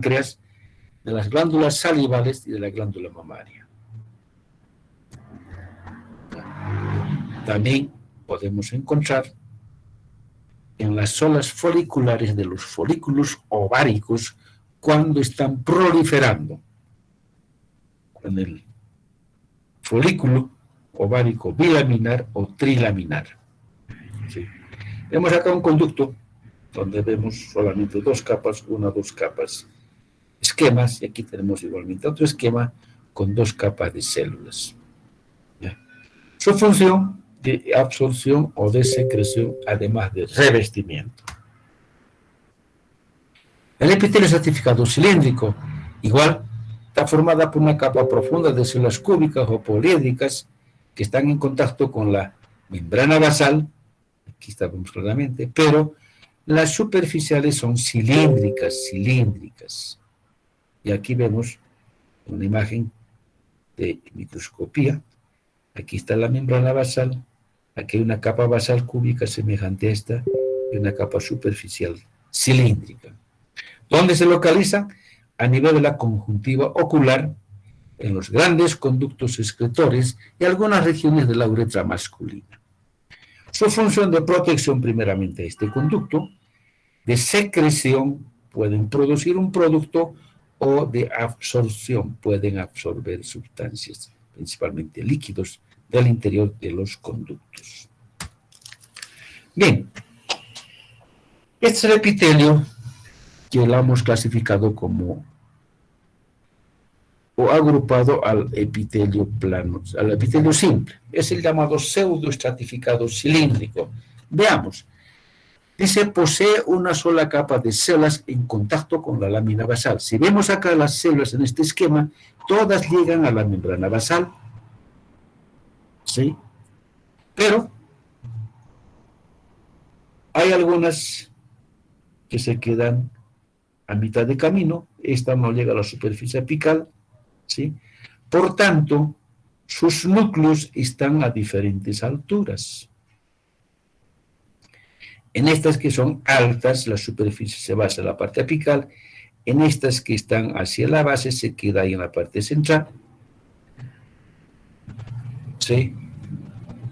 páncreas, de las glándulas salivales y de la glándula mamaria. También podemos encontrar en las zonas foliculares de los folículos ováricos cuando están proliferando. En el folículo ovárico bilaminar o trilaminar. ¿Sí? Vemos acá un conducto donde vemos solamente dos capas, dos capas esquemas, y aquí tenemos igualmente otro esquema con dos capas de células. ¿Ya? Su función de absorción o de secreción, además de revestimiento. El epitelio estratificado cilíndrico, igual, está formada por una capa profunda de células cúbicas o poliédricas que están en contacto con la membrana basal, aquí estamos claramente, pero las superficiales son cilíndricas. Y aquí vemos una imagen de microscopía. Aquí está la membrana basal, aquí hay una capa basal cúbica semejante a esta y una capa superficial cilíndrica. ¿Dónde se localiza? A nivel de la conjuntiva ocular, en los grandes conductos excretores y algunas regiones de la uretra masculina. Su función de protección primeramente a este conducto, de secreción, pueden producir un producto, o de absorción, pueden absorber sustancias, principalmente líquidos, del interior de los conductos. Bien, este es el epitelio que lo hemos clasificado como, o agrupado al epitelio plano, al epitelio simple. Es el llamado pseudoestratificado cilíndrico. Veamos. Dice, posee una sola capa de células en contacto con la lámina basal. Si vemos acá las células en este esquema, todas llegan a la membrana basal. ¿Sí? Pero hay algunas que se quedan a mitad de camino. Esta no llega a la superficie apical. ¿Sí? Por tanto, sus núcleos están a diferentes alturas. En estas que son altas, la superficie se basa en la parte apical. En estas que están hacia la base, se queda ahí en la parte central. ¿Sí?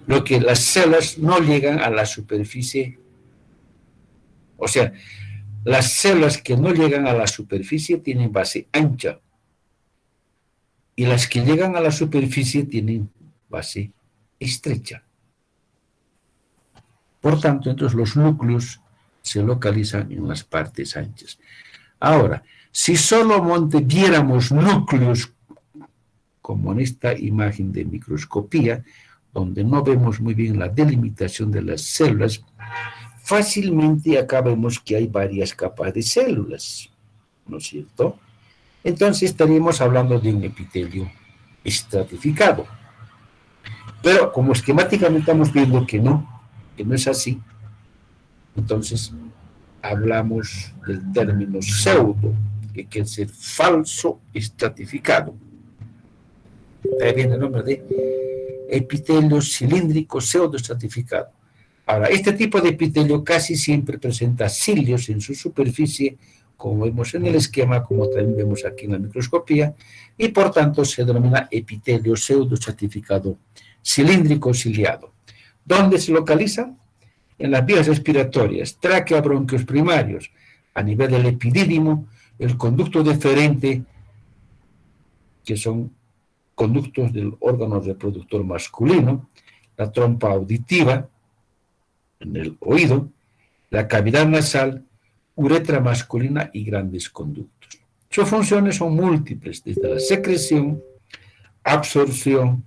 Lo que las células no llegan a la superficie. O sea, las células que no llegan a la superficie tienen base ancha. Y las que llegan a la superficie tienen base estrecha. Por tanto, entonces los núcleos se localizan en las partes anchas. Ahora, si solamente viéramos núcleos, como en esta imagen de microscopía, donde no vemos muy bien la delimitación de las células, fácilmente acá vemos que hay varias capas de células, ¿no es cierto? Entonces estaríamos hablando de un epitelio estratificado. Pero como esquemáticamente estamos viendo que no es así, entonces hablamos del término pseudo, que quiere decir falso estratificado. Ahí viene el nombre de epitelio cilíndrico pseudoestratificado. Ahora, este tipo de epitelio casi siempre presenta cilios en su superficie, como vemos en el esquema, como también vemos aquí en la microscopía, y por tanto se denomina epitelio pseudoestratificado cilíndrico ciliado. ¿Dónde se localiza? En las vías respiratorias, tráquea, bronquios primarios, a nivel del epidídimo, el conducto deferente, que son conductos del órgano reproductor masculino, la trompa auditiva, en el oído, la cavidad nasal, uretra masculina y grandes conductos. Sus funciones son múltiples, desde la secreción, absorción,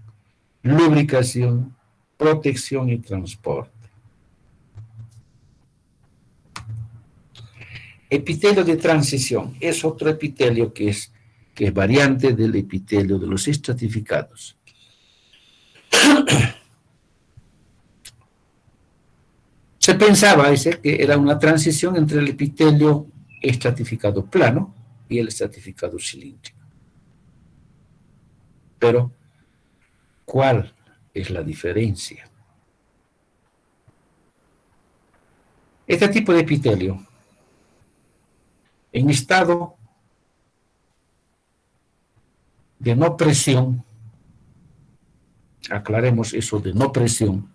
lubricación, protección y transporte. Epitelio de transición es otro epitelio que es variante del epitelio de los estratificados. Se pensaba que era una transición entre el epitelio estratificado plano y el estratificado cilíndrico. Pero, ¿cuál es la diferencia? Este tipo de epitelio, en estado de no presión, aclaremos eso de no presión,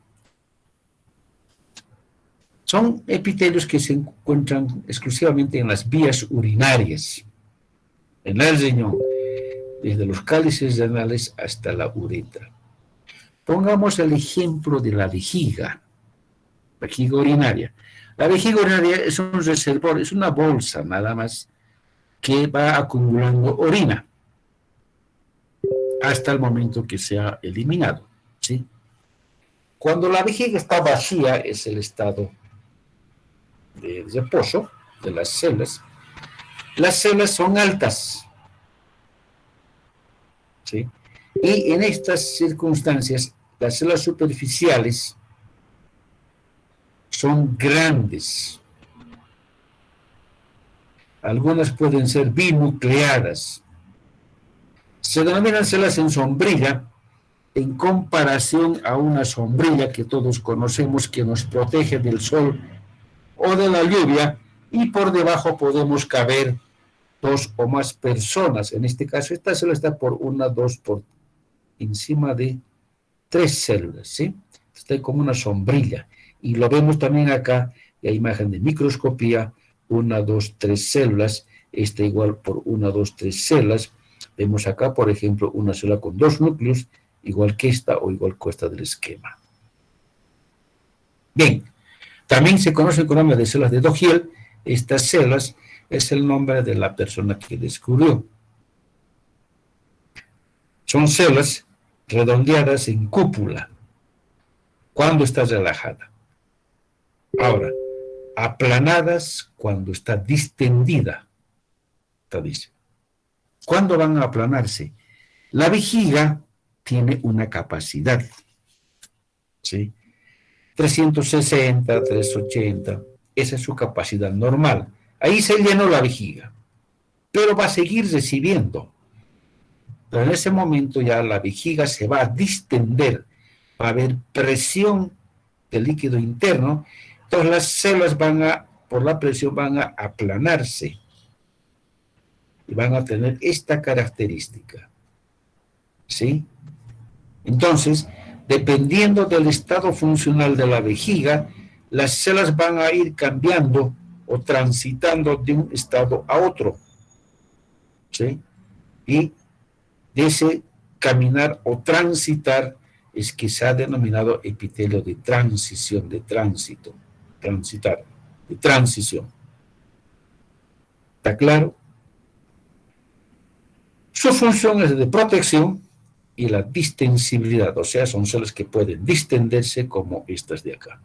son epitelios que se encuentran exclusivamente en las vías urinarias, en el riñón, desde los cálices renales hasta la uretra. Pongamos el ejemplo de la vejiga urinaria. La vejiga urinaria es un reservorio, es una bolsa nada más que va acumulando orina hasta el momento que sea eliminado, ¿sí? Cuando la vejiga está vacía, es el estado de reposo de las células. Las células son altas, ¿sí? Y en estas circunstancias, las células superficiales son grandes. Algunas pueden ser binucleadas. Se denominan células en sombrilla en comparación a una sombrilla que todos conocemos que nos protege del sol o de la lluvia, y por debajo podemos caber 2 o más personas. En este caso, esta célula está por 1, 2, por encima de 3 células, ¿sí? Está como una sombrilla. Y lo vemos también acá, la imagen de microscopía, 1, 2, 3 células, está igual por 1, 2, 3 células. Vemos acá, por ejemplo, una célula con 2 núcleos, igual que esta o igual que esta del esquema. Bien, también se conoce con el nombre de células de Dogiel. Estas células es el nombre de la persona que descubrió. Son células redondeadas en cúpula cuando está relajada. Ahora, aplanadas cuando está distendida. ¿Cuándo van a aplanarse? La vejiga tiene una capacidad, ¿sí? 360, 380, esa es su capacidad normal. Ahí se llenó la vejiga, pero va a seguir recibiendo. Pero en ese momento ya la vejiga se va a distender, va a haber presión del líquido interno, entonces las células por la presión van a aplanarse y van a tener esta característica, ¿sí? Entonces, dependiendo del estado funcional de la vejiga, las células van a ir cambiando o transitando de un estado a otro, ¿sí? Y de ese caminar o transitar es que se ha denominado epitelio de transición, de tránsito, transitar, de transición. ¿Está claro? Su función es de protección y la distensibilidad, o sea, son células que pueden distenderse como estas de acá.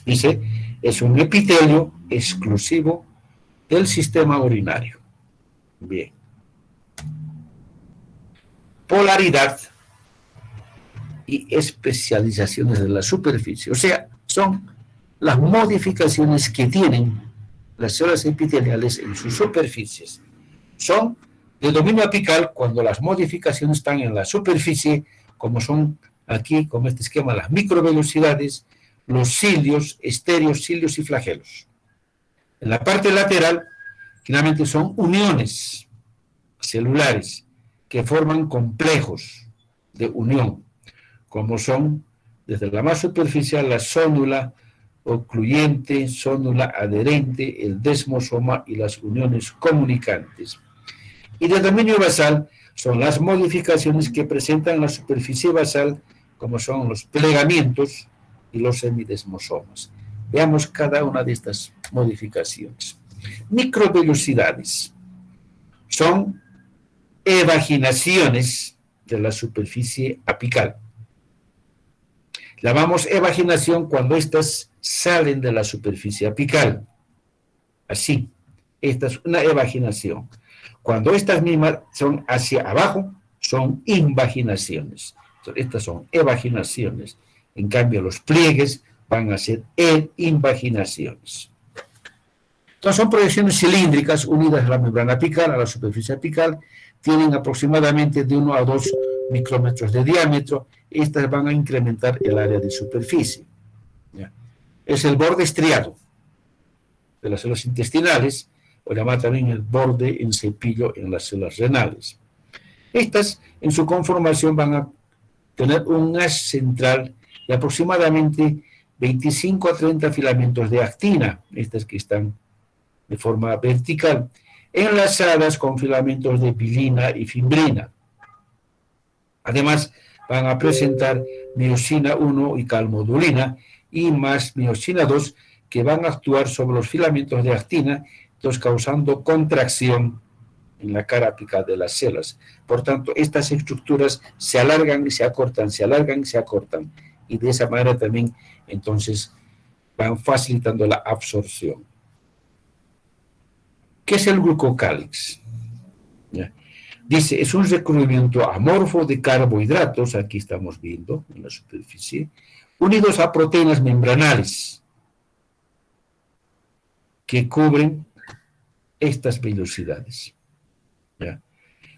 Dice, es un epitelio exclusivo del sistema urinario. Bien. Polaridad y especializaciones de la superficie, o sea, son las modificaciones que tienen las células epiteliales en sus superficies. Son de dominio apical cuando las modificaciones están en la superficie, como son aquí, como este esquema, las microvelocidades, los cilios, esterios, cilios y flagelos. En la parte lateral, finalmente son uniones celulares que forman complejos de unión, como son desde la más superficial la zónula ocluyente, zónula adherente, el desmosoma y las uniones comunicantes. Y de dominio basal son las modificaciones que presentan la superficie basal, como son los plegamientos y los semidesmosomas. Veamos cada una de estas modificaciones. Microvelocidades son evaginaciones de la superficie apical. Llamamos evaginación cuando estas salen de la superficie apical. Así, esta es una evaginación. Cuando estas mismas son hacia abajo, son invaginaciones. Entonces, estas son evaginaciones. En cambio, los pliegues van a ser invaginaciones. Entonces, son proyecciones cilíndricas unidas a la membrana apical, a la superficie apical, tienen aproximadamente de 1 a 2 micrómetros de diámetro. Estas van a incrementar el área de superficie. ¿Ya? Es el borde estriado de las células intestinales, o llamado también el borde en cepillo en las células renales. Estas, en su conformación, van a tener un haz central de aproximadamente 25 a 30 filamentos de actina, estas que están de forma vertical, enlazadas con filamentos de pilina y fimbrina. Además, van a presentar miosina 1 y calmodulina y más miosina 2 que van a actuar sobre los filamentos de actina, entonces causando contracción en la cara apical de las células. Por tanto, estas estructuras se alargan y se acortan, se alargan y se acortan, y de esa manera también, entonces, van facilitando la absorción. ¿Qué es el glucocálix? ¿Ya? Dice, es un recubrimiento amorfo de carbohidratos, aquí estamos viendo en la superficie, unidos a proteínas membranales que cubren estas vellosidades. ¿Ya?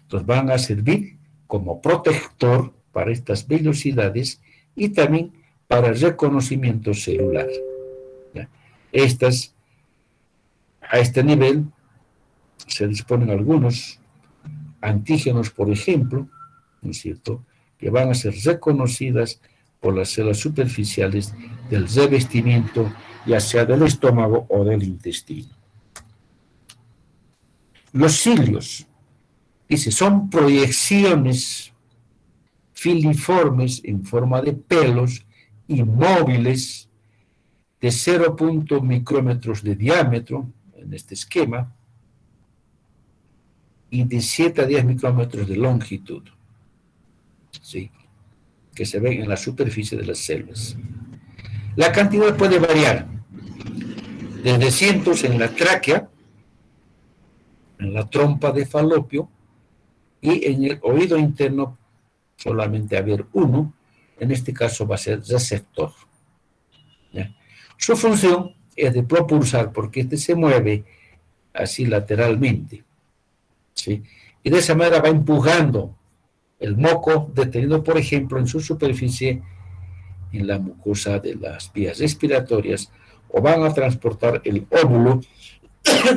Entonces van a servir como protector para estas vellosidades y también para el reconocimiento celular. ¿Ya? A este nivel se disponen algunos antígenos, por ejemplo, ¿no es cierto?, que van a ser reconocidas por las células superficiales del revestimiento, ya sea del estómago o del intestino. Los cilios, dice, son proyecciones filiformes en forma de pelos inmóviles de 0. micrómetros de diámetro, en este esquema, y de 7 a 10 micrómetros de longitud, ¿sí?, que se ven en la superficie de las células. La cantidad puede variar, desde cientos en la tráquea, en la trompa de falopio, y en el oído interno solamente haber uno, en este caso va a ser receptor. ¿Ya? Su función es de propulsar, porque este se mueve así lateralmente, ¿sí?, y de esa manera va empujando el moco detenido, por ejemplo, en su superficie, en la mucosa de las vías respiratorias, o van a transportar el óvulo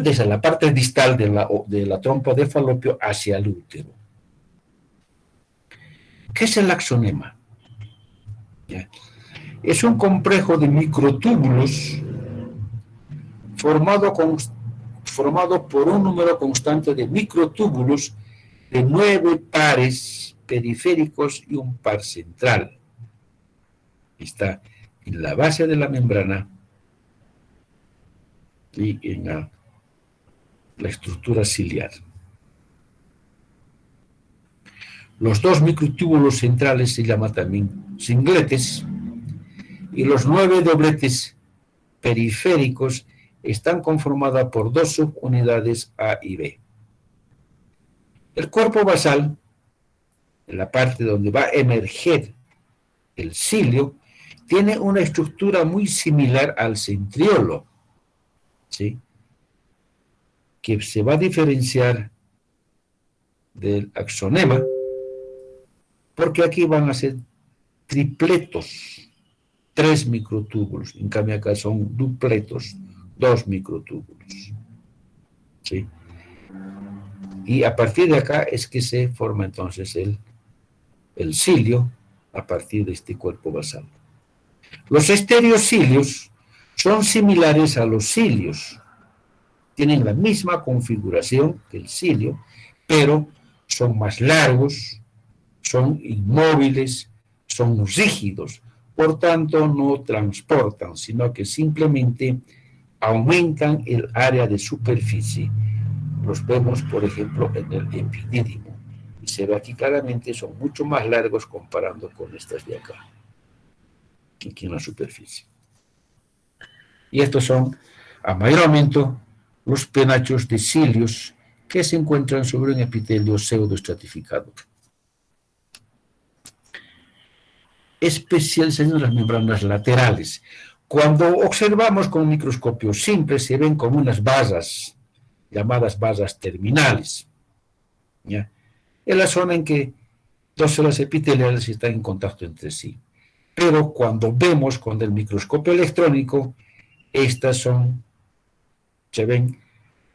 desde la parte distal de la trompa de falopio hacia el útero. ¿Qué es el axonema? ¿Ya? Es un complejo de microtúbulos formado por un número constante de microtúbulos de 9 pares periféricos y un par central. Está en la base de la membrana y en la estructura ciliar. Los 2 microtúbulos centrales se llaman también cingletes, y los 9 dobletes periféricos están conformados por 2 subunidades A y B. El cuerpo basal, en la parte donde va a emerger el cilio, tiene una estructura muy similar al centriolo, ¿sí?, que se va a diferenciar del axonema, porque aquí van a ser tripletos, 3 microtúbulos, en cambio acá son dupletos, 2 microtúbulos, ¿sí? Y a partir de acá es que se forma entonces el cilio, a partir de este cuerpo basal. Los estereocilios son similares a los cilios, tienen la misma configuración que el cilio, pero son más largos, son inmóviles, son rígidos, por tanto no transportan, sino que simplemente aumentan el área de superficie. Los vemos, por ejemplo, en el epidídimo, y se ve aquí claramente, son mucho más largos comparando con estas de acá, aquí en la superficie. Y estos son, a mayor aumento, los penachos de cilios que se encuentran sobre un epitelio pseudoestratificado. Especialización de las membranas laterales. Cuando observamos con un microscopio simple, se ven como unas basas, llamadas basas terminales, ¿ya?, en la zona en que 2 células epiteliales están en contacto entre sí. Pero cuando vemos con el microscopio electrónico, estas se ven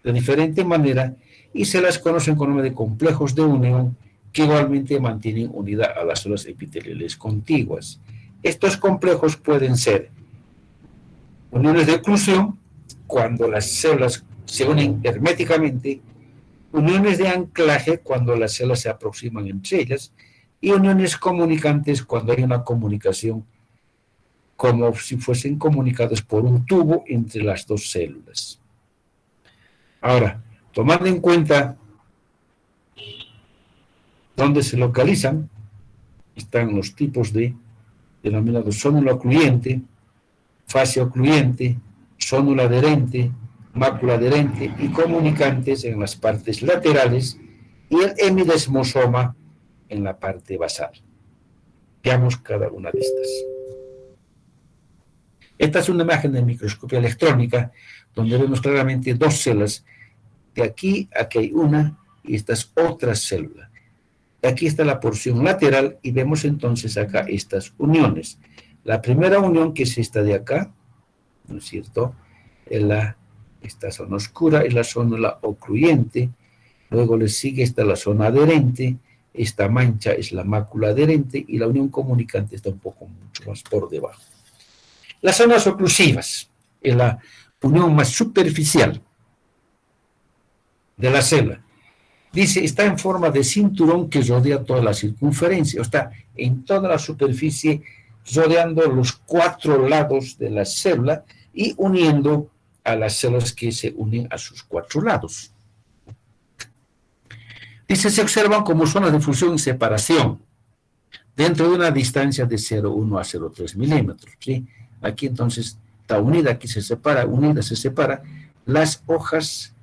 de diferente manera y se las conocen con nombre de complejos de unión que igualmente mantienen unida a las células epiteliales contiguas. Estos complejos pueden ser uniones de oclusión, cuando las células se unen herméticamente, uniones de anclaje, cuando las células se aproximan entre ellas, y uniones comunicantes, cuando hay una comunicación como si fuesen comunicados por un tubo entre las dos células. Ahora, tomando en cuenta dónde se localizan, están los tipos de denominados zónula ocluyente, fascia ocluyente, zónula adherente, mácula adherente y comunicantes en las partes laterales y el hemidesmosoma en la parte basal. Veamos cada una de estas. Esta es una imagen de microscopía electrónica donde vemos claramente dos células. De aquí hay una y esta es otra célula. Aquí está la porción lateral y vemos entonces acá estas uniones. La primera unión, que es esta de acá, ¿no es cierto? Esta zona oscura es la zona ocluyente, luego le sigue la zona adherente, esta mancha es la mácula adherente y la unión comunicante está un poco mucho más por debajo. Las zonas oclusivas es la unión más superficial de la célula. Dice, está en forma de cinturón que rodea toda la circunferencia, o está en toda la superficie, rodeando los 4 lados de la célula y uniendo a las células que se unen a sus 4 lados. Dice, se observan como zonas de fusión y separación dentro de una distancia de 0,1 a 0,3 milímetros. ¿Sí? Aquí entonces está unida, aquí se separa, unida, se separa las hojas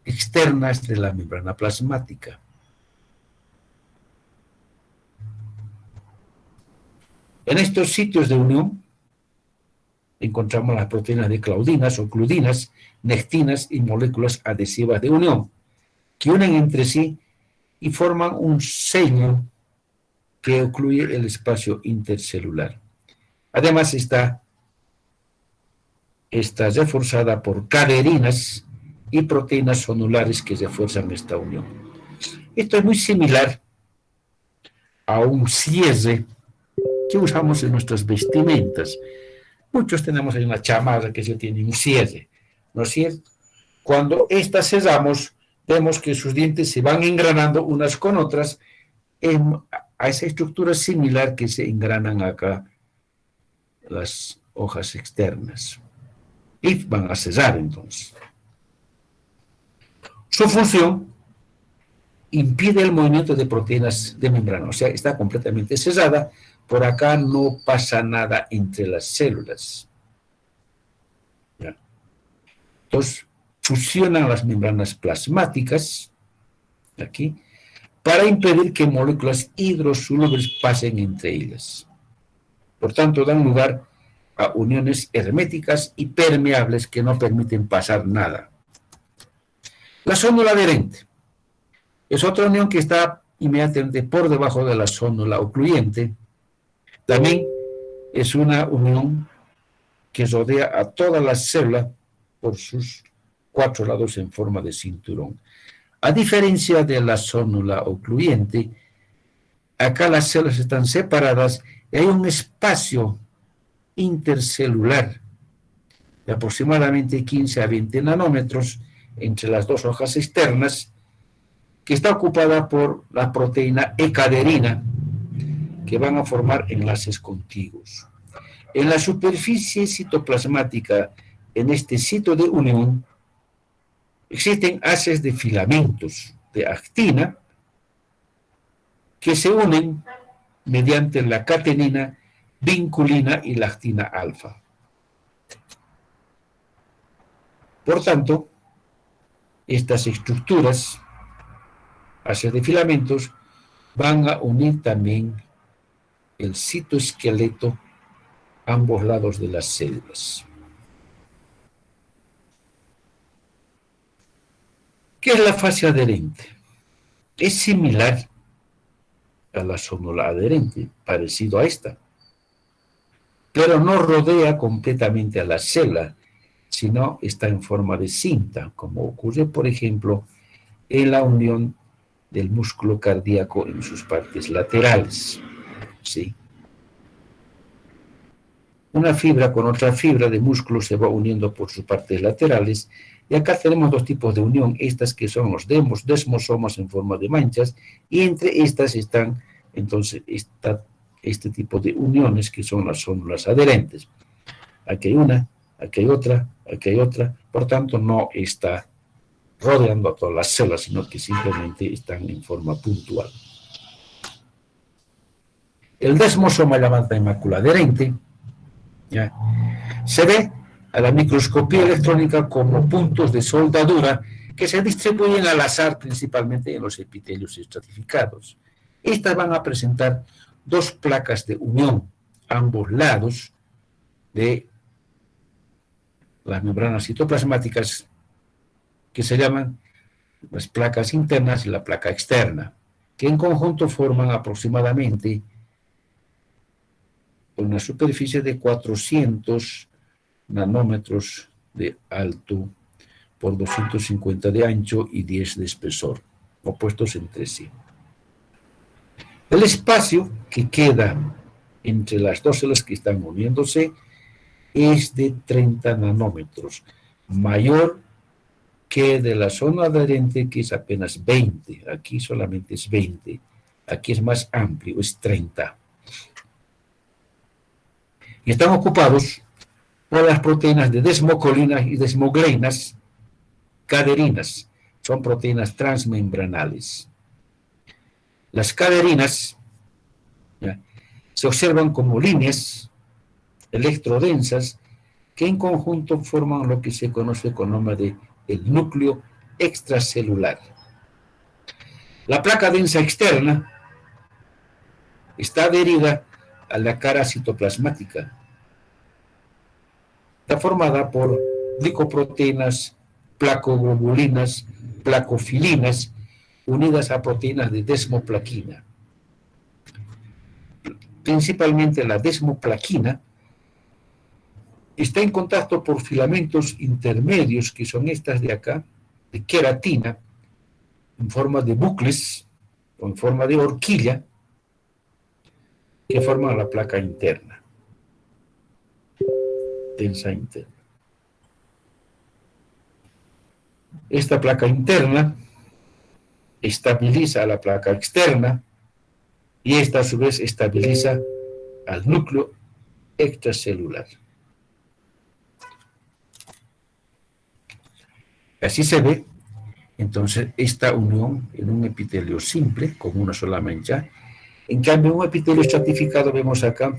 externas de la membrana plasmática. En estos sitios de unión encontramos las proteínas de claudinas o cludinas, nectinas y moléculas adhesivas de unión, que unen entre sí y forman un sello que ocluye el espacio intercelular. Además está reforzada por caderinas y proteínas zonulares que refuerzan esta unión. Esto es muy similar a un cierre que usamos en nuestras vestimentas. Muchos tenemos ahí una chamarra que se tiene un cierre, ¿no es cierto? Cuando esta cerramos, vemos que sus dientes se van engranando unas con otras a esa estructura similar que se engranan acá las hojas externas. Y van a cerrar entonces. Su función impide el movimiento de proteínas de membrana, o sea, está completamente cerrada. Por acá no pasa nada entre las células. ¿Ya? Entonces, fusionan las membranas plasmáticas, aquí, para impedir que moléculas hidrosolubles pasen entre ellas. Por tanto, dan lugar a uniones herméticas y permeables que no permiten pasar nada. La zónula adherente es otra unión que está inmediatamente por debajo de la zónula ocluyente. También es una unión que rodea a toda la célula por sus 4 lados en forma de cinturón. A diferencia de la zónula ocluyente, acá las células están separadas y hay un espacio intercelular de aproximadamente 15 a 20 nanómetros entre las dos hojas externas, que está ocupada por la proteína E-caderina, que van a formar enlaces contiguos. En la superficie citoplasmática, en este sitio de unión, existen haces de filamentos de actina que se unen mediante la catenina, vinculina y lactina alfa. Por tanto, estas estructuras, haces de filamentos, van a unir también el citoesqueleto a ambos lados de las células. ¿Qué es la fascia adherente? Es similar a la zónula adherente, parecido a esta, pero no rodea completamente a la célula, sino está en forma de cinta, como ocurre, por ejemplo, en la unión del músculo cardíaco en sus partes laterales. ¿Sí? Una fibra con otra fibra de músculo se va uniendo por sus partes laterales, y acá tenemos dos tipos de unión, estas que son los desmosomas en forma de manchas, y entre estas están entonces este tipo de uniones que son las células adherentes. Aquí hay una, aquí hay otra, aquí hay otra, por tanto no está rodeando a todas las células, sino que simplemente están en forma puntual. El desmosoma llamado mácula adherente, ¿ya?, se ve a la microscopía electrónica como puntos de soldadura que se distribuyen al azar principalmente en los epitelios estratificados. Estas van a presentar dos placas de unión a ambos lados de las membranas citoplasmáticas, que se llaman las placas internas y la placa externa, que en conjunto forman aproximadamente una superficie de 400 nanómetros de alto por 250 de ancho y 10 de espesor, opuestos entre sí. El espacio que queda entre las dos células que están uniéndose es de 30 nanómetros, mayor que de la zona adherente, que es apenas 20, aquí solamente es 20, aquí es más amplio, es 30. Y están ocupados por las proteínas de desmocolinas y desmogleinas caderinas, son proteínas transmembranales. Las caderinas, ¿ya?, se observan como líneas electrodensas que en conjunto forman lo que se conoce con nombre de el núcleo extracelular. La placa densa externa está adherida a la cara citoplasmática. Está formada por glicoproteínas, placoglobulinas, placofilinas, unidas a proteínas de desmoplaquina. Principalmente la desmoplaquina está en contacto por filamentos intermedios, que son estas de acá, de queratina, en forma de bucles o en forma de horquilla, que forman la placa interna, densa interna. Esta placa interna estabiliza a la placa externa, y esta a su vez estabiliza al núcleo extracelular. Así se ve entonces esta unión en un epitelio simple, con una sola mancha. En cambio, un epitelio estratificado, vemos acá,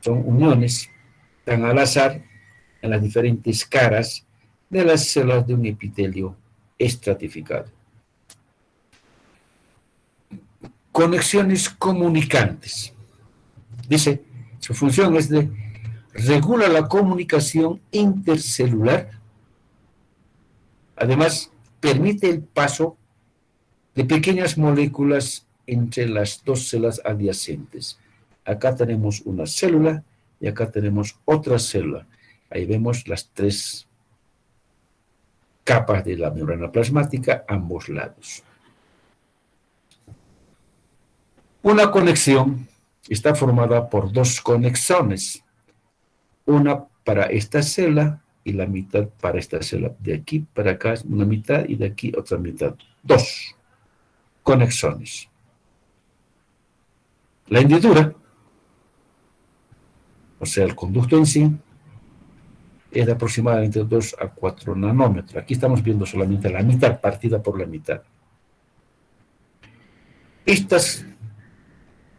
son uniones tan al azar en las diferentes caras de las células de un epitelio estratificado. Conexiones comunicantes. Dice, su función es de regula la comunicación intercelular. Además, permite el paso de pequeñas moléculas entre las dos células adyacentes. Acá tenemos una célula y acá tenemos otra célula. Ahí vemos las tres capas de la membrana plasmática a ambos lados. Una conexión está formada por dos conexones, una para esta célula y la mitad para esta célula. De aquí para acá una mitad y de aquí otra mitad. Dos conexones. La hendidura, o sea, el conducto en sí, es de aproximadamente 2 a 4 nanómetros. Aquí estamos viendo solamente la mitad, partida por la mitad. Estas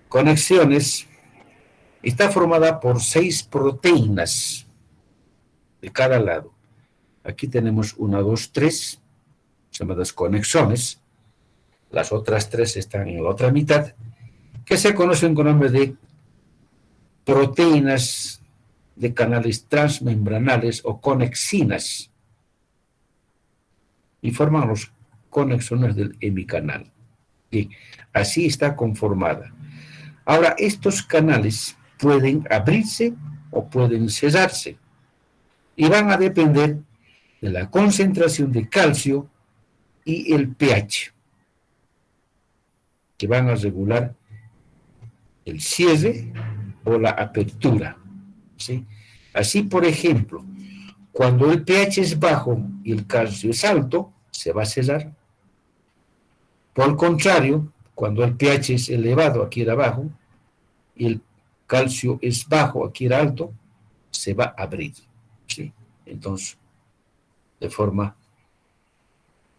conexiones está formada por 6 proteínas de cada lado. Aquí tenemos 1, 2, 3, llamadas conexones. Las otras 3 están en la otra mitad, que se conocen con nombre de proteínas de canales transmembranales o conexinas, y forman los conexones del hemicanal. Y así está conformada. Ahora, estos canales pueden abrirse o pueden cerrarse, y van a depender de la concentración de calcio y el pH. que van a regular el cierre o la apertura, ¿sí? Así, por ejemplo, cuando el pH es bajo y el calcio es alto, se va a cerrar. Por el contrario, cuando el pH es elevado, aquí era bajo, y el calcio es bajo, aquí era alto, se va a abrir, ¿sí? Entonces, de forma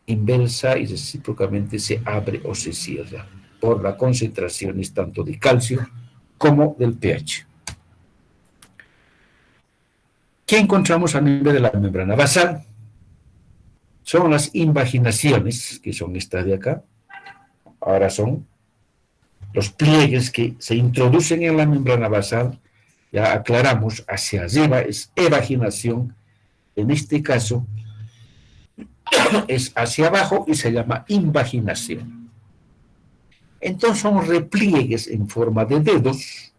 inversa y recíprocamente se abre o se cierra por las concentraciones tanto de calcio como del pH. ¿Qué encontramos a nivel de la membrana basal? Son las invaginaciones, que son estas de acá. Ahora son los pliegues que se introducen en la membrana basal. Ya aclaramos, hacia arriba es evaginación. En este caso es hacia abajo y se llama invaginación. Entonces son repliegues en forma de dedos,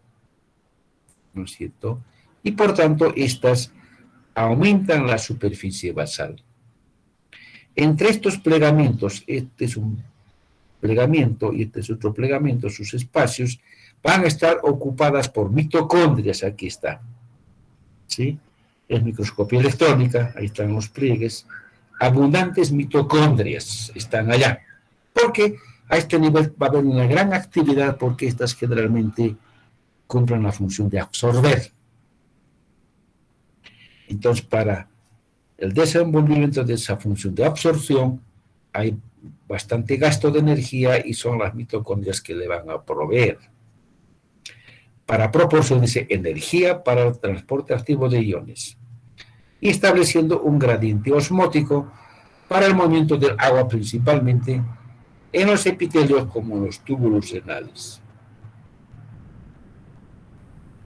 ¿no es cierto? Y por tanto estas aumentan la superficie basal. Entre estos plegamientos, este es un plegamiento y este es otro plegamento, sus espacios van a estar ocupadas por mitocondrias, aquí está, ¿sí? Es microscopía electrónica, ahí están los pliegues, abundantes mitocondrias están allá, porque a este nivel va a haber una gran actividad porque estas generalmente cumplen la función de absorber. Entonces, para el desenvolvimiento de esa función de absorción hay bastante gasto de energía y son las mitocondrias que le van a proveer para proporcionarse energía para el transporte activo de iones y estableciendo un gradiente osmótico para el movimiento del agua principalmente en los epitelios como en los túbulos renales.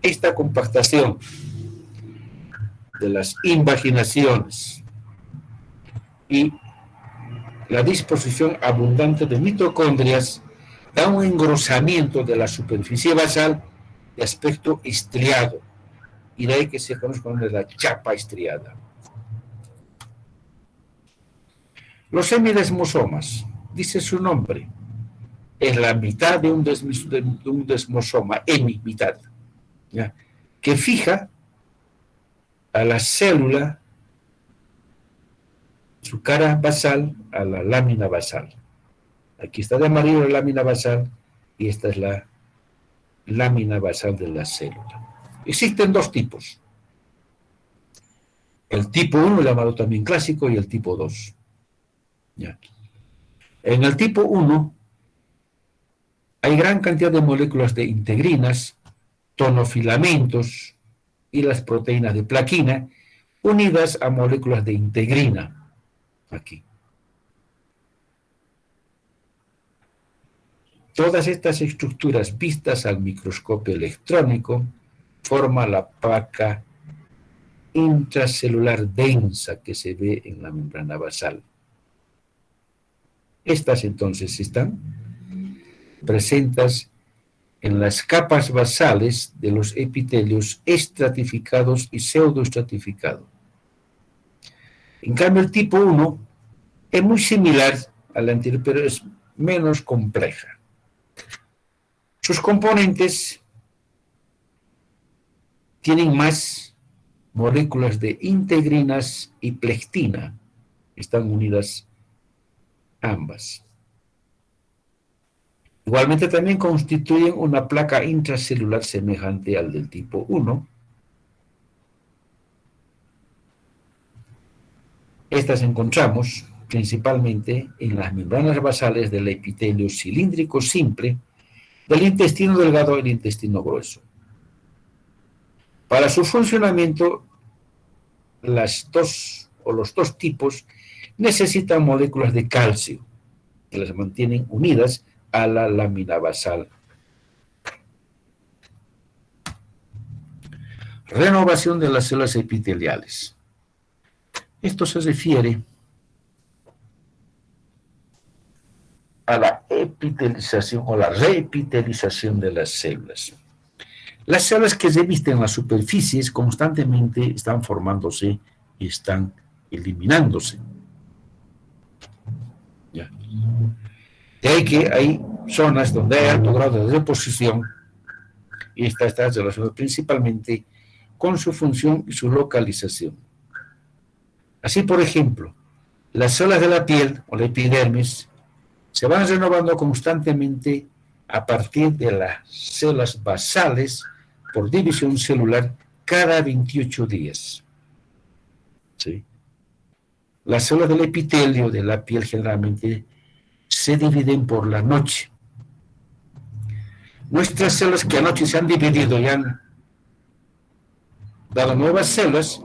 Esta compactación de las invaginaciones y la disposición abundante de mitocondrias da un engrosamiento de la superficie basal de aspecto estriado, y de ahí que se conoce como la chapa estriada. Los semidesmosomas, dice su nombre, es la mitad de un desmosoma, mitad, ¿ya? Que fija a la célula su cara basal a la lámina basal. Aquí está de amarillo la lámina basal y esta es la lámina basal de la célula. Existen dos tipos. El tipo 1, llamado también clásico, y el tipo 2. ¿Ya? En el tipo 1 hay gran cantidad de moléculas de integrinas, tonofilamentos y las proteínas de plaquina unidas a moléculas de integrina. Aquí. Todas estas estructuras vistas al microscopio electrónico forman la placa intracelular densa que se ve en la membrana basal. Estas entonces están presentes en las capas basales de los epitelios estratificados y pseudoestratificados. En cambio, el tipo 1 es muy similar al anterior, pero es menos compleja. Sus componentes tienen más moléculas de integrinas y plectina. Están unidas ambas. Igualmente también constituyen una placa intracelular semejante al del tipo 1. Estas encontramos principalmente en las membranas basales del epitelio cilíndrico simple, del intestino delgado y el intestino grueso. Para su funcionamiento, los dos tipos necesitan moléculas de calcio que las mantienen unidas a la lámina basal. Renovación de las células epiteliales. Esto se refiere a la epitelización o la reepitelización de las células. Las células que revisten las superficies constantemente están formándose y están eliminándose. ¿Ya? De ahí que hay zonas donde hay alto grado de deposición, y está relacionado principalmente con su función y su localización. Así, por ejemplo, las células de la piel o la epidermis se van renovando constantemente a partir de las células basales por división celular cada 28 días. ¿Sí? Las células del epitelio de la piel generalmente se dividen por la noche. Nuestras células que anoche se han dividido y han dado nuevas células,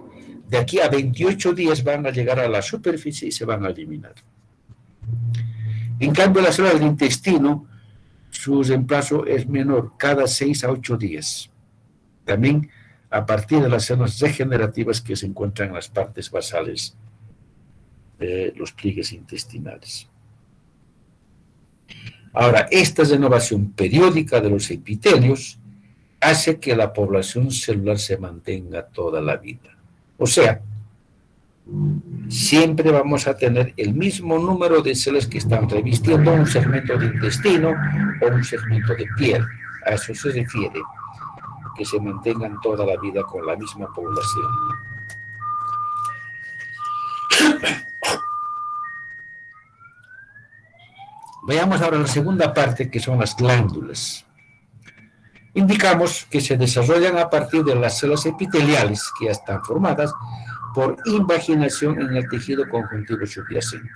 de aquí a 28 días van a llegar a la superficie y se van a eliminar. En cambio, las células del intestino, su reemplazo es menor, cada 6 a 8 días. También a partir de las células regenerativas que se encuentran en las partes basales de los pliegues intestinales. Ahora, esta renovación periódica de los epitelios hace que la población celular se mantenga toda la vida. O sea, siempre vamos a tener el mismo número de células que están revistiendo un segmento de intestino o un segmento de piel. A eso se refiere, que se mantengan toda la vida con la misma población. Veamos ahora la segunda parte, que son las glándulas. Indicamos que se desarrollan a partir de las células epiteliales que ya están formadas por invaginación en el tejido conjuntivo subyacente.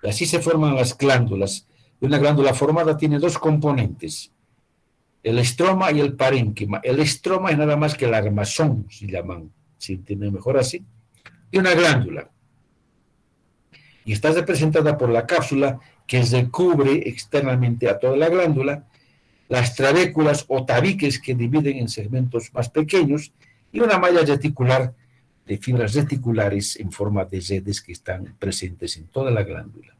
Así se forman las glándulas. Una glándula formada tiene dos componentes, el estroma y el parénquima. El estroma es nada más que el armazón, se llaman, se entiende mejor así, y una glándula. Y está representada por la cápsula que recubre externamente a toda la glándula, las trabéculas o tabiques que dividen en segmentos más pequeños y una malla reticular de fibras reticulares en forma de redes que están presentes en toda la glándula.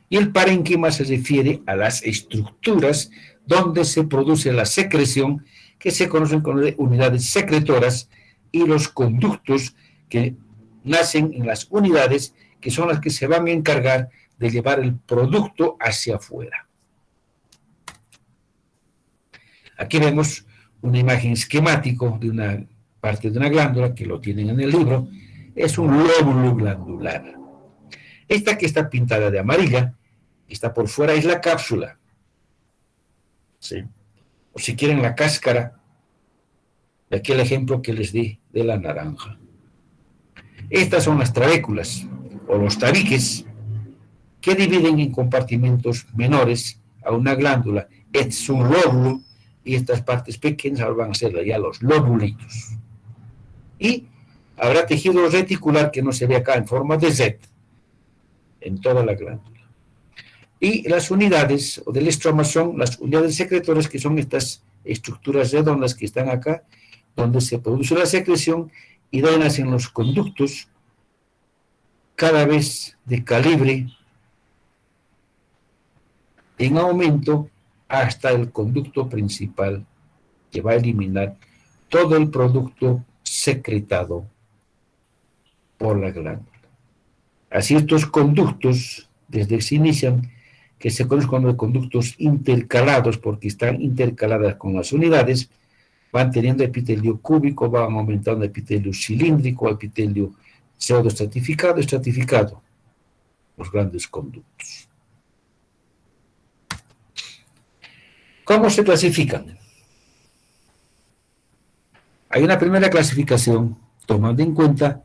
Y el parénquima se refiere a las estructuras donde se produce la secreción, que se conocen como unidades secretoras, y los conductos que nacen en las unidades que son las que se van a encargar de llevar el producto hacia afuera. Aquí vemos una imagen esquemática de una parte de una glándula, que lo tienen en el libro. Es un lóbulo glandular. Esta que está pintada de amarilla, está por fuera, es la cápsula. ¿Sí? O si quieren, la cáscara, de aquel ejemplo que les di de la naranja. Estas son las trabéculas o los tabiques que dividen en compartimentos menores a una glándula. Es un lóbulo, y estas partes pequeñas van a ser ya los lóbulitos. Y habrá tejido reticular que no se ve acá en forma de Z en toda la glándula. Y las unidades del estroma son las unidades secretoras, que son estas estructuras redondas que están acá, donde se produce la secreción, y de ahí nacen los conductos, cada vez de calibre en aumento, hasta el conducto principal, que va a eliminar todo el producto secretado por la glándula. Así, estos conductos, desde que se inician, que se conocen como conductos intercalados, porque están intercaladas con las unidades, van teniendo epitelio cúbico, van aumentando epitelio cilíndrico, epitelio pseudoestratificado, estratificado, los grandes conductos. ¿Cómo se clasifican? Hay una primera clasificación tomando en cuenta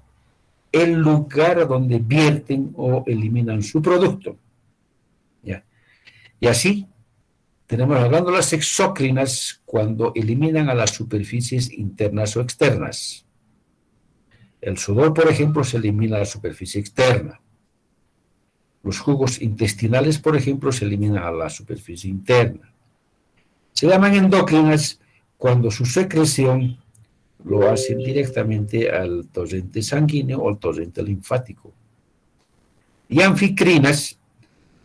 el lugar donde vierten o eliminan su producto. ¿Ya? Y así tenemos las glándulas exócrinas cuando eliminan a las superficies internas o externas. El sudor, por ejemplo, se elimina a la superficie externa. Los jugos intestinales, por ejemplo, se eliminan a la superficie interna. Se llaman endócrinas cuando su secreción lo hacen directamente al torrente sanguíneo o al torrente linfático. Y anficrinas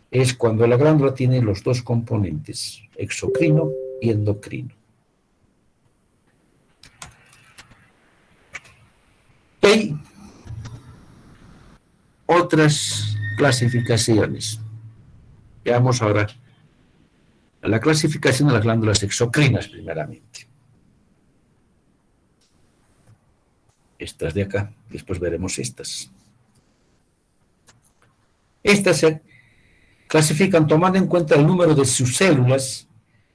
es cuando la glándula tiene los dos componentes, exocrino y endocrino. Hay otras clasificaciones. Veamos ahora la clasificación de las glándulas exocrinas, primeramente. Estas de acá, después veremos estas. Estas se clasifican tomando en cuenta el número de sus células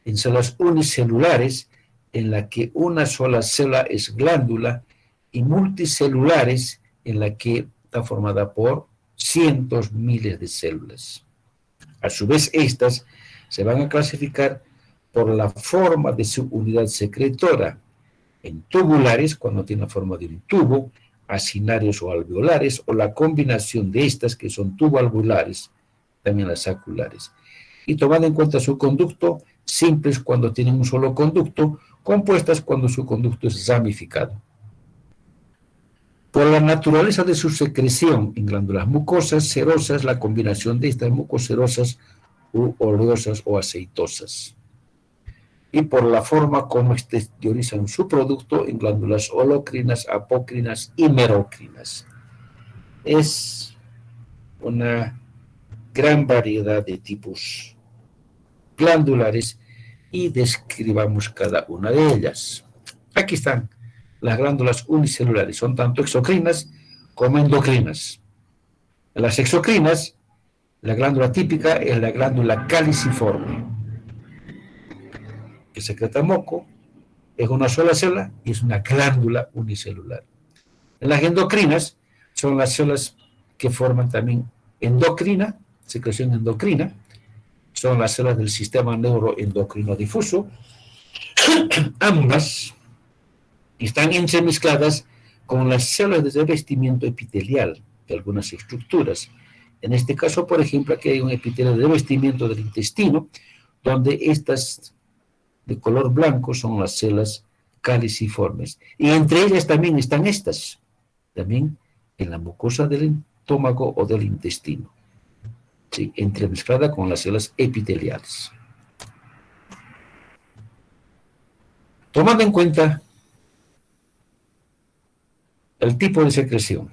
en células unicelulares, en la que una sola célula es glándula, y multicelulares, en la que está formada por cientos, miles de células. A su vez, estas se van a clasificar por la forma de su unidad secretora, en tubulares, cuando tiene la forma de un tubo, acinarios o alveolares, o la combinación de estas, que son tuboalveolares, también las saculares. Y tomando en cuenta su conducto, simples cuando tienen un solo conducto, compuestas cuando su conducto es ramificado. Por la naturaleza de su secreción en glándulas mucosas, serosas, la combinación de estas mucoserosas u oleosas o aceitosas. Y por la forma como exteriorizan su producto en glándulas holocrinas, apocrinas y merocrinas. Es una gran variedad de tipos glandulares y describamos cada una de ellas. Aquí están las glándulas unicelulares, son tanto exocrinas como endocrinas. En las exocrinas, la glándula típica es la glándula caliciforme, que secreta moco, es una sola célula y es una glándula unicelular. En las endocrinas son las células que forman también endocrina, secreción endocrina, son las células del sistema neuroendocrino difuso. Ambas están entremezcladas con las células de revestimiento epitelial de algunas estructuras. En este caso, por ejemplo, aquí hay un epitelio de revestimiento del intestino, donde estas de color blanco son las células caliciformes. Y entre ellas también están estas, también en la mucosa del estómago o del intestino, ¿sí? Entremezclada con las células epiteliales. Tomando en cuenta el tipo de secreción,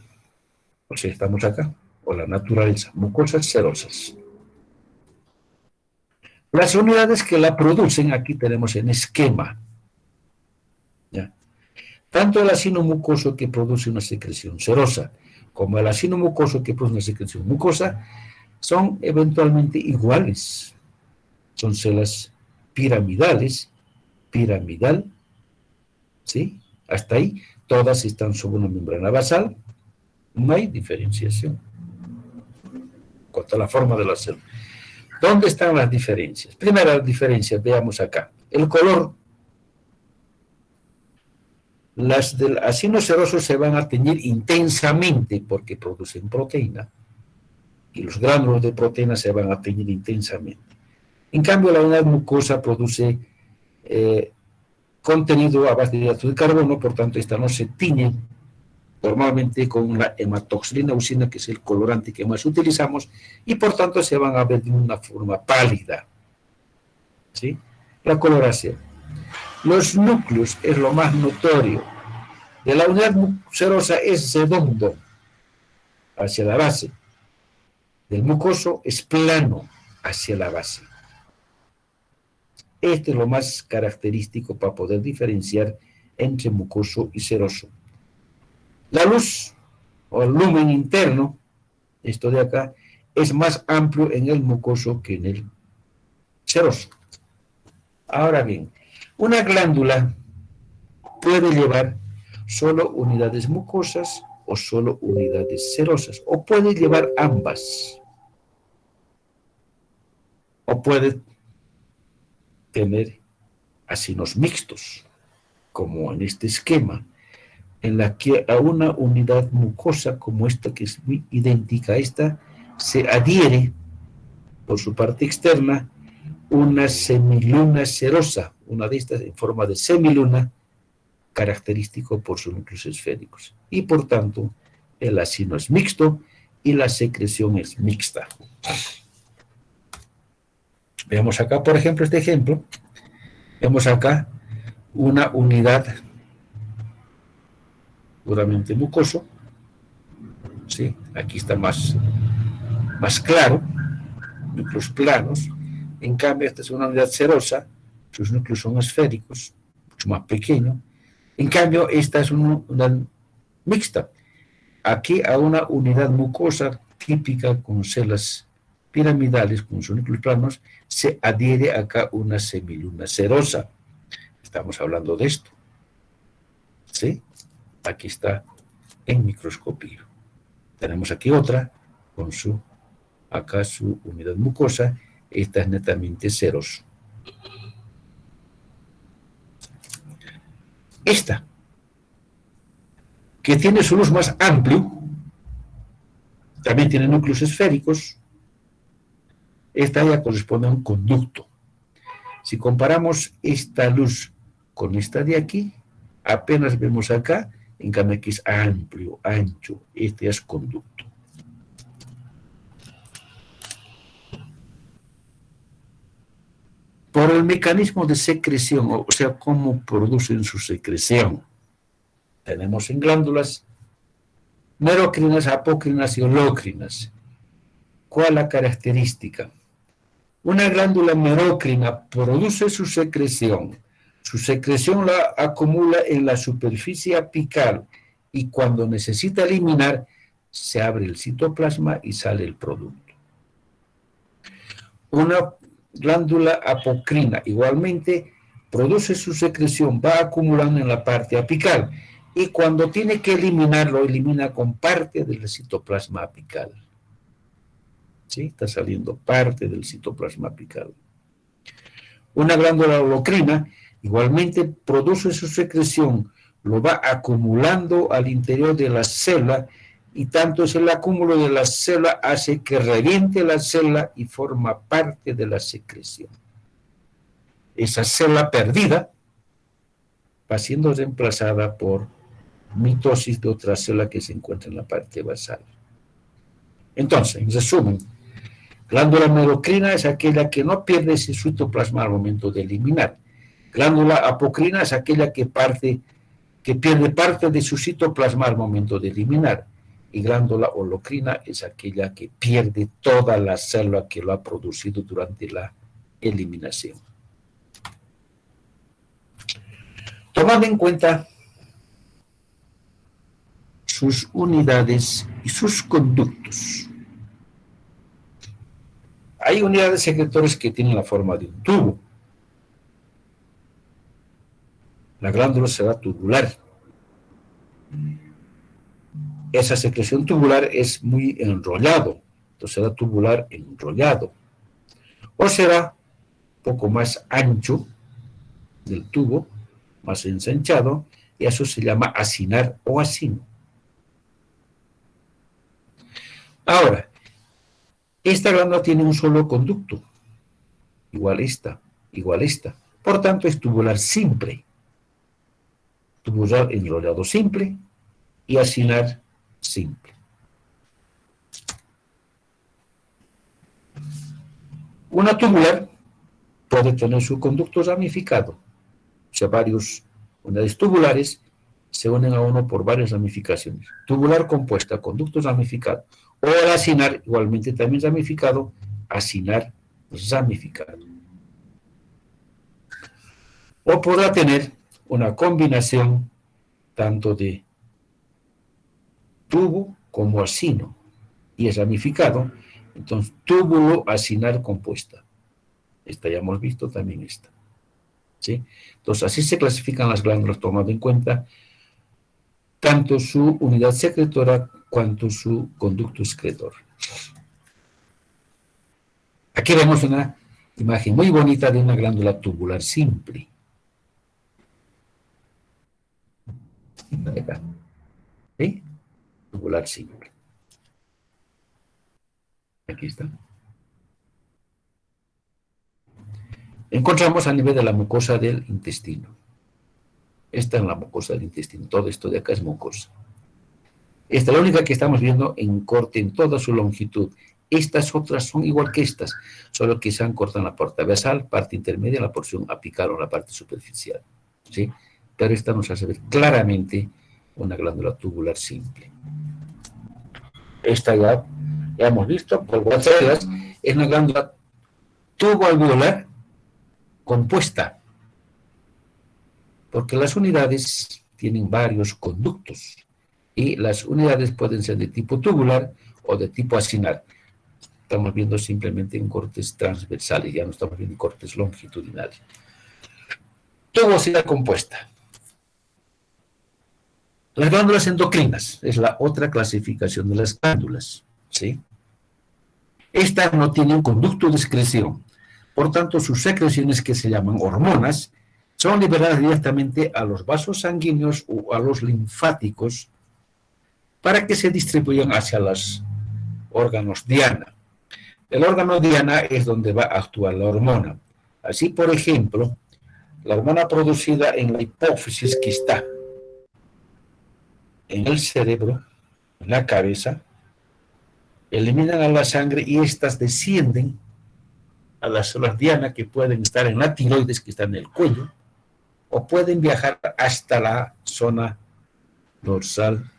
o sea, estamos acá, o la naturaleza, mucosas serosas. Las unidades que la producen, aquí tenemos en esquema, ¿ya? Tanto el ácido mucoso que produce una secreción serosa, como el ácido mucoso que produce una secreción mucosa, son eventualmente iguales. Son células piramidales, piramidal, ¿sí? Hasta ahí, todas están sobre una membrana basal, no hay diferenciación en cuanto a la forma de la célula. ¿Dónde están las diferencias? Primera diferencia, veamos acá. El color. Las del ácido seroso se van a teñir intensamente porque producen proteína, y los gránulos de proteína se van a teñir intensamente. En cambio, la unidad mucosa produce contenido a base de hidratos de carbono, por tanto, esta no se tiñe normalmente con la hematoxilina usina, que es el colorante que más utilizamos, y por tanto se van a ver de una forma pálida, ¿sí? La coloración. Los núcleos es lo más notorio. De la unidad serosa es redondo hacia la base. Del mucoso es plano hacia la base. Esto es lo más característico para poder diferenciar entre mucoso y seroso. La luz o el lumen interno, esto de acá, es más amplio en el mucoso que en el seroso. Ahora bien, una glándula puede llevar solo unidades mucosas o solo unidades serosas, o puede llevar ambas, o puede tener ácidos mixtos, como en este esquema, en la que a una unidad mucosa como esta, que es muy idéntica a esta, se adhiere por su parte externa una semiluna serosa, una de estas en forma de semiluna, característico por sus núcleos esféricos. Y por tanto, el ácido es mixto y la secreción es mixta. Veamos acá, por ejemplo, este ejemplo. Vemos acá una unidad puramente mucoso, ¿sí? Aquí está más claro, núcleos planos. En cambio, esta es una unidad serosa, sus núcleos son esféricos, mucho más pequeños. En cambio, esta es una unidad mixta. Aquí a una unidad mucosa típica con células piramidales, con sus núcleos planos, se adhiere acá una semiluna serosa. Estamos hablando de esto. ¿Sí? Aquí está en microscopio. Tenemos aquí otra con acá su unidad mucosa. Esta es netamente serosa. Esta, que tiene su luz más amplio, también tiene núcleos esféricos. Esta ya corresponde a un conducto. Si comparamos esta luz con esta de aquí, apenas vemos acá, en cambio aquí es amplio, ancho, este es conducto. Por el mecanismo de secreción, o sea, cómo producen su secreción. Tenemos en glándulas merocrinas, apocrinas y holocrinas. ¿Cuál es la característica? Una glándula merocrina produce su secreción. Su secreción la acumula en la superficie apical y cuando necesita eliminar, se abre el citoplasma y sale el producto. Una glándula apocrina igualmente produce su secreción, va acumulando en la parte apical y cuando tiene que eliminarlo, elimina con parte del citoplasma apical. ¿Sí? Está saliendo parte del citoplasma apical. Una glándula holocrina igualmente produce su secreción, lo va acumulando al interior de la célula y tanto es el acúmulo de la célula hace que reviente la célula y forma parte de la secreción. Esa célula perdida va siendo reemplazada por mitosis de otra célula que se encuentra en la parte basal. Entonces, en resumen, glándula merocrina es aquella que no pierde ese citoplasma al momento de eliminar. Glándula apocrina es aquella que pierde parte de su citoplasma al momento de eliminar. Y glándula holocrina es aquella que pierde toda la célula que lo ha producido durante la eliminación. Tomando en cuenta sus unidades y sus conductos. Hay unidades secretores que tienen la forma de un tubo. La glándula será tubular. Esa secreción tubular es muy enrollado, entonces será tubular enrollado. O será un poco más ancho del tubo, más ensanchado, y eso se llama acinar o acino. Ahora, esta glándula tiene un solo conducto, igual esta. Por tanto, es tubular simple. Tubular enrollado simple y acinar simple. Una tubular puede tener su conducto ramificado, o sea, varias unidades tubulares se unen a uno por varias ramificaciones. Tubular compuesta, conducto ramificado, o al acinar, igualmente también ramificado, acinar ramificado. O podrá tener una combinación tanto de tubo como acino, y es ramificado, entonces túbulo acinar compuesta. Esta ya hemos visto también esta. ¿Sí? Entonces así se clasifican las glándulas tomando en cuenta tanto su unidad secretora cuanto su conducto excretor. Aquí vemos una imagen muy bonita de una glándula tubular simple. ¿Sí? Tubular simple. Aquí está. Encontramos a nivel de la mucosa del intestino. Esta es la mucosa del intestino. Todo esto de acá es mucosa. Esta es la única que estamos viendo en corte en toda su longitud. Estas otras son igual que estas, solo que se han cortado en la parte basal, parte intermedia, la porción apical o la parte superficial. ¿Sí? Pero esta nos hace ver claramente una glándula tubular simple. Esta ya hemos visto por células es una glándula tuboalveolar compuesta, porque las unidades tienen varios conductos y las unidades pueden ser de tipo tubular o de tipo acinar. Estamos viendo simplemente en cortes transversales, ya no estamos viendo en cortes longitudinales. Tubosidad compuesta. Las glándulas endocrinas es la otra clasificación de las glándulas, ¿sí? Estas no tienen conducto de excreción, por tanto sus secreciones, que se llaman hormonas, son liberadas directamente a los vasos sanguíneos o a los linfáticos para que se distribuyan hacia los órganos diana. El órgano diana es donde va a actuar la hormona. Así, por ejemplo, la hormona producida en la hipófisis, que está en el cerebro, en la cabeza, eliminan a la sangre y estas descienden a las células diana, que pueden estar en la tiroides, que está en el cuello, o pueden viajar hasta la zona dorsal,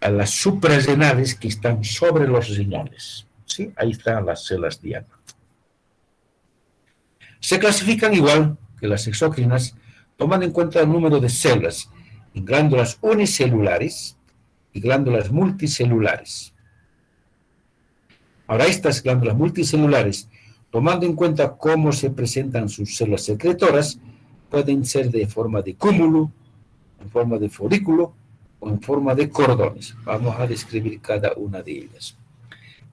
a las suprarrenales, que están sobre los riñones. ¿Sí? Ahí están las células diana. Se clasifican igual que las exócrinas, tomando en cuenta el número de células en glándulas unicelulares y glándulas multicelulares. Ahora, estas glándulas multicelulares, tomando en cuenta cómo se presentan sus células secretoras, pueden ser de forma de cúmulo, en forma de folículo o en forma de cordones. Vamos a describir cada una de ellas.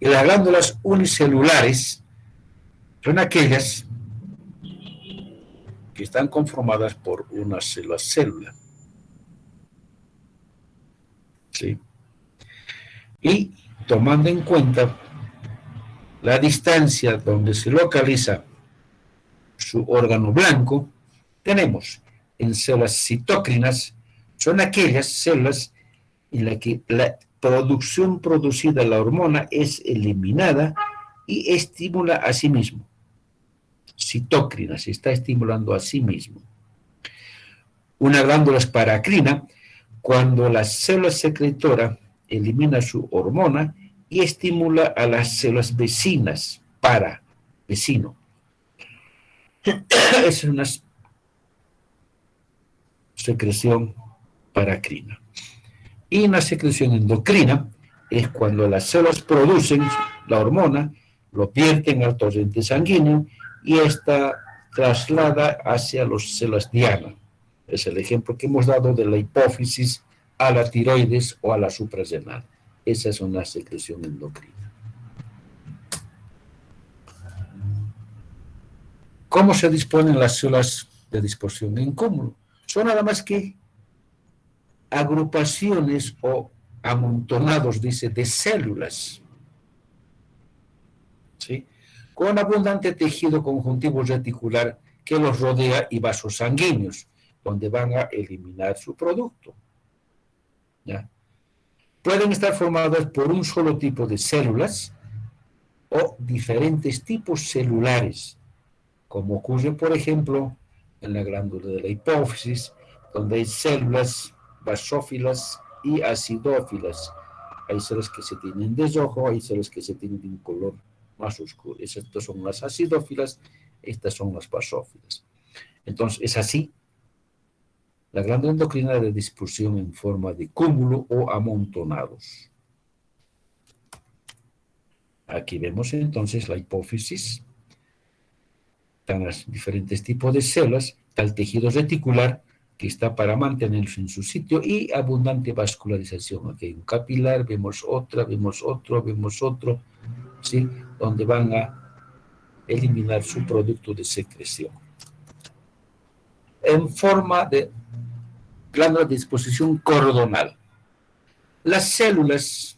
Y las glándulas unicelulares son aquellas que están conformadas por una sola célula. ¿Sí? Y tomando en cuenta la distancia donde se localiza su órgano blanco, tenemos en células citócrinas, son aquellas células en las que la producción producida de la hormona es eliminada y estimula a sí mismo. Citócrina, se está estimulando a sí mismo. Una glándula es paracrina, cuando la célula secretora elimina su hormona y estimula a las células vecinas, para, vecino. Es una secreción paracrina. Y una secreción endocrina es cuando las células producen la hormona, lo vierten al torrente sanguíneo y esta traslada hacia las células diana. Es el ejemplo que hemos dado de la hipófisis a la tiroides o a la suprarrenal. Esa es una secreción endocrina. ¿Cómo se disponen las células de disposición en cúmulo? Son nada más que agrupaciones o amontonados, dice, de células, ¿sí? Con abundante tejido conjuntivo reticular que los rodea y vasos sanguíneos, donde van a eliminar su producto. ¿Ya? Pueden estar formadas por un solo tipo de células o diferentes tipos celulares, como ocurre, por ejemplo, en la glándula de la hipófisis, donde hay células basófilas y acidófilas. Hay células que se tienen de rojo, hay células que se tienen de un color más oscuro. Estas son las acidófilas, estas son las basófilas. Entonces, es así. La glándula endocrina de dispersión en forma de cúmulo o amontonados. Aquí vemos entonces la hipófisis. Están los diferentes tipos de células, está el tejido reticular, que está para mantenerse en su sitio, y abundante vascularización. Aquí hay un capilar, vemos otra, vemos otro, ¿sí? Donde van a eliminar su producto de secreción. En forma de glándula de disposición cordonal. Las células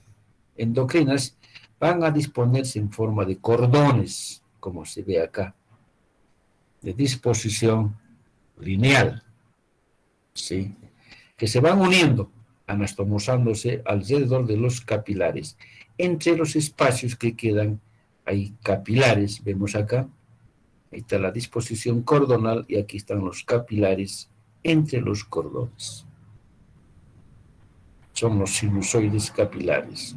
endocrinas van a disponerse en forma de cordones, como se ve acá, de disposición lineal, ¿sí? Que se van uniendo, anastomosándose alrededor de los capilares. Entre los espacios que quedan hay capilares, vemos acá, ahí está la disposición cordonal y aquí están los capilares entre los cordones. Son los sinusoides capilares.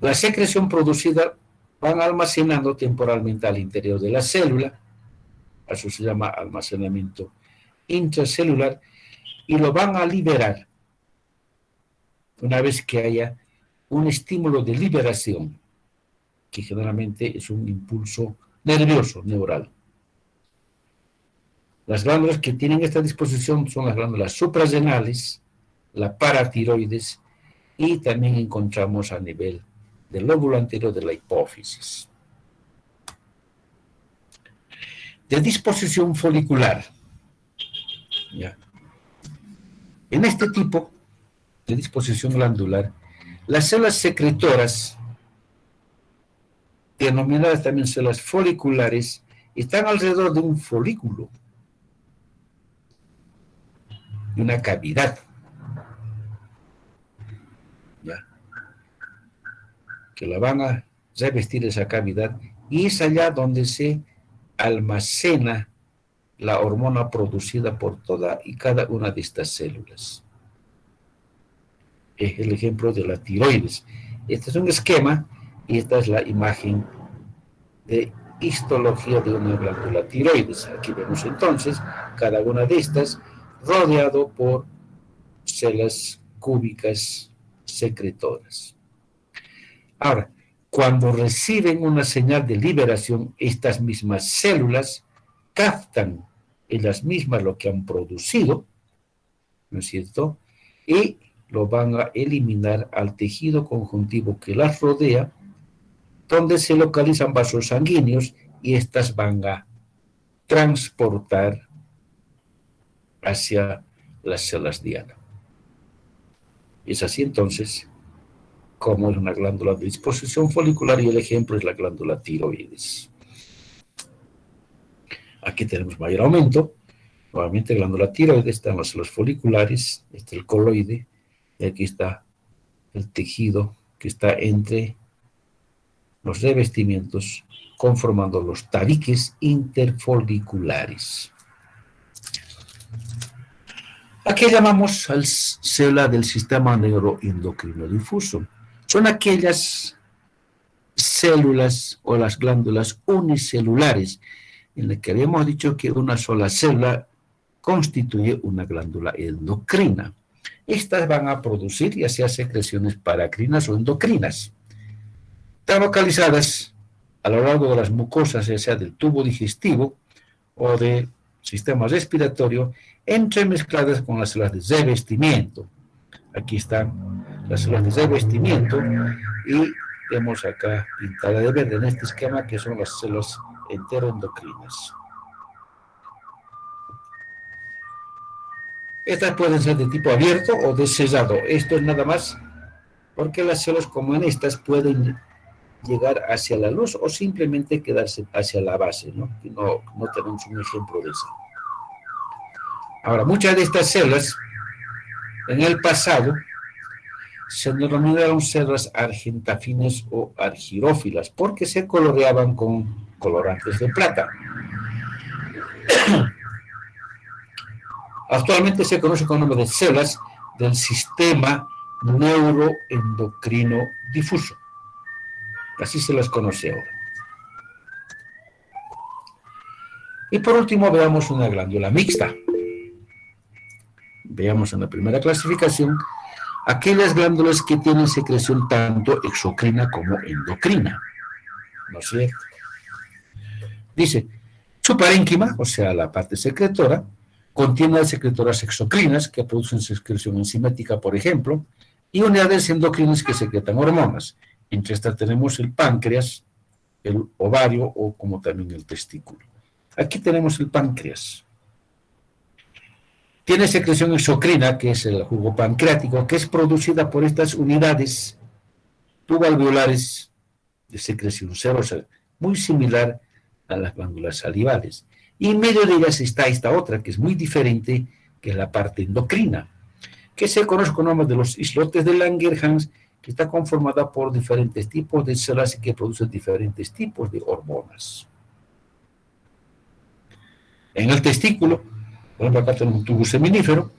La secreción producida van almacenando temporalmente al interior de la célula, eso se llama almacenamiento intracelular, y lo van a liberar una vez que haya un estímulo de liberación, que generalmente es un impulso nervioso, neural. Las glándulas que tienen esta disposición son las glándulas suprarrenales, la paratiroides, y también encontramos a nivel del lóbulo anterior de la hipófisis. De disposición folicular. ¿Ya? En este tipo de disposición glandular, las células secretoras, denominadas también células foliculares, están alrededor de un folículo, de una cavidad, ¿ya? Que la van a revestir esa cavidad, y es allá donde se almacena la hormona producida por toda y cada una de estas células. Es el ejemplo de la tiroides. Este es un esquema y esta es la imagen de histología de una glándula tiroides. Aquí vemos entonces cada una de estas rodeado por células cúbicas secretoras. Ahora, cuando reciben una señal de liberación, estas mismas células captan ellas mismas lo que han producido, ¿no es cierto? Y lo van a eliminar al tejido conjuntivo que las rodea, donde se localizan vasos sanguíneos, y estas van a transportar hacia las células diana. Es así entonces como es una glándula de disposición folicular, y el ejemplo es la glándula tiroides. Aquí tenemos mayor aumento. Nuevamente, glándula tiroides, están las células foliculares, este es el coloide, y aquí está el tejido que está entre los revestimientos, conformando los tabiques interfoliculares. Aquí llamamos a célula del sistema neuroendocrino difuso. Son aquellas células o las glándulas unicelulares en las que habíamos dicho que una sola célula constituye una glándula endocrina. Estas van a producir ya sea secreciones paracrinas o endocrinas. Están localizadas a lo largo de las mucosas, ya sea del tubo digestivo o del sistema respiratorio, entremezcladas con las células de revestimiento. Aquí están las células de revestimiento, y vemos acá pintada de verde en este esquema que son las células enteroendocrinas. Estas pueden ser de tipo abierto o de cerrado. Esto es nada más porque las células como en estas pueden llegar hacia la luz o simplemente quedarse hacia la base, ¿no? Y no tenemos un ejemplo de eso. Ahora, muchas de estas células en el pasado se denominaron células argentafines o argirófilas porque se coloreaban con colorantes de plata. Actualmente se conoce con el nombre de células del sistema neuroendocrino difuso. Así se las conoce ahora. Y por último veamos una glándula mixta. Veamos en la primera clasificación aquellas glándulas que tienen secreción tanto exocrina como endocrina. ¿No es cierto? Dice, su parénquima, o sea, la parte secretora, contiene las secretoras exocrinas que producen secreción enzimática, por ejemplo, y unidades endocrinas que secretan hormonas. Entre estas tenemos el páncreas, el ovario o como también el testículo. Aquí tenemos el páncreas. Tiene secreción exocrina, que es el jugo pancreático, que es producida por estas unidades tubalvulares de secreción serosa, muy similar a las glándulas salivales. Y en medio de ellas está esta otra, que es muy diferente, que es la parte endocrina, que se conoce con el nombre de los islotes de Langerhans, que está conformada por diferentes tipos de células y que producen diferentes tipos de hormonas. En el testículo, por ejemplo, acá tenemos un tubo seminífero,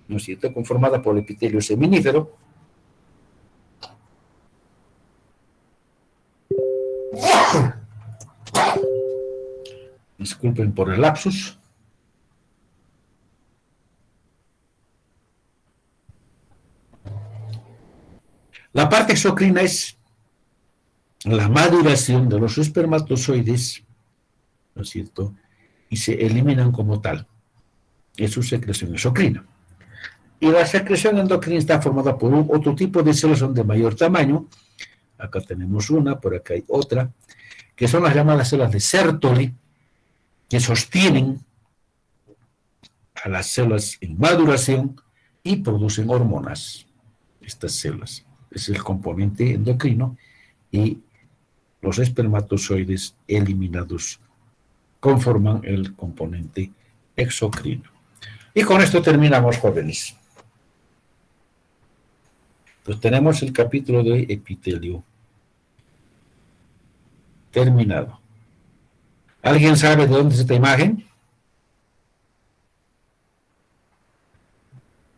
¿no es cierto?, conformada por el epitelio seminífero, Disculpen por el lapsus. La parte exocrina es la maduración de los espermatozoides, ¿no es cierto? Y se eliminan como tal. Es su secreción exocrina. Y la secreción endocrina está formada por otro tipo de células son de mayor tamaño. Acá tenemos una, por acá hay otra, que son las llamadas células de Sertoli, que sostienen a las células en maduración y producen hormonas. Estas células es el componente endocrino y los espermatozoides eliminados conforman el componente exocrino. Y con esto terminamos, jóvenes. Pues tenemos el capítulo de epitelio terminado. ¿Alguien sabe de dónde es esta imagen?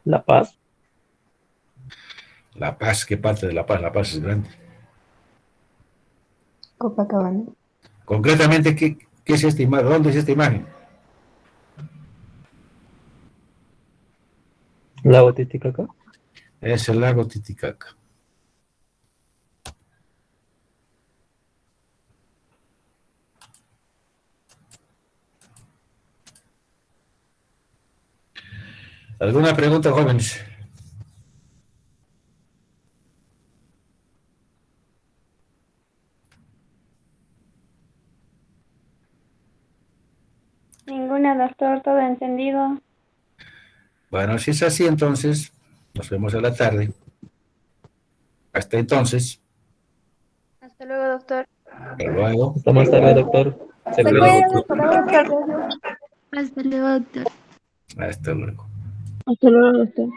La Paz. La Paz, ¿qué parte de La Paz? La Paz es grande. Copacabana. Concretamente, ¿qué es esta imagen? ¿Dónde es esta imagen? Lago Titicaca. Es el lago Titicaca. ¿Alguna pregunta, jóvenes? Ninguna, doctor, todo entendido. Bueno, si es así, entonces, nos vemos a la tarde. Hasta entonces. Hasta luego, doctor. Hasta luego. Hasta más tarde, doctor. Se Saludos. cuida, doctor. Hasta luego, doctor. Hasta luego. Hasta luego, doctor.